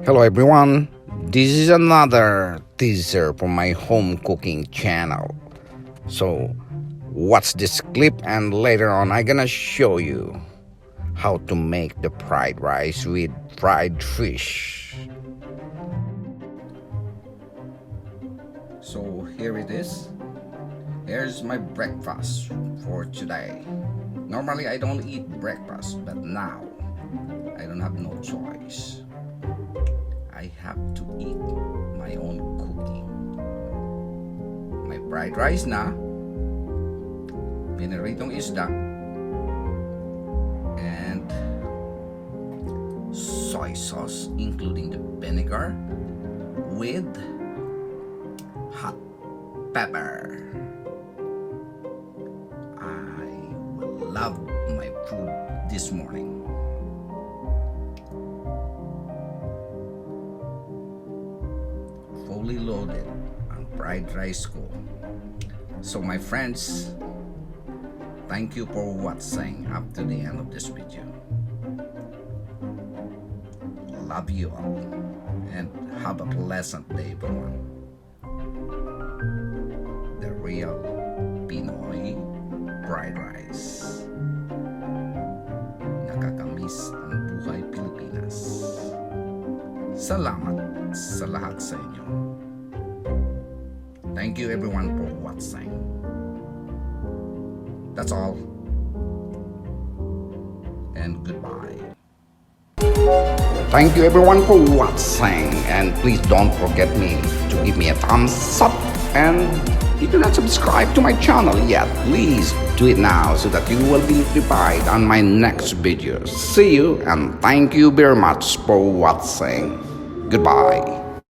Hello everyone, this is another teaser for my home cooking channel. So watch this clip and later on I'm gonna show you how to make the fried rice with fried fish. So here it is. Here's my breakfast for today. Normally I don't eat breakfast, but now I don't have no choice. I have to eat my own cooking. May fried rice na, piniritong isda, and soy sauce including the vinegar with hot pepper. I will love my food this morning. Fully loaded ang fried rice ko. So my friends, thank you for watching up to the end of this video. Love you all and have a pleasant day everyone. The real Pinoy fried rice. Nakakamiss ang buhay Pilipinas. Salamat sa lahat sa inyo. Thank you everyone for watching. That's all. And goodbye. Thank you everyone for watching, and please don't forget me to give me a thumbs up, and if you're not subscribed to my channel yet, please do it now so that you will be notified on my next video. See you and thank you very much for watching. Goodbye.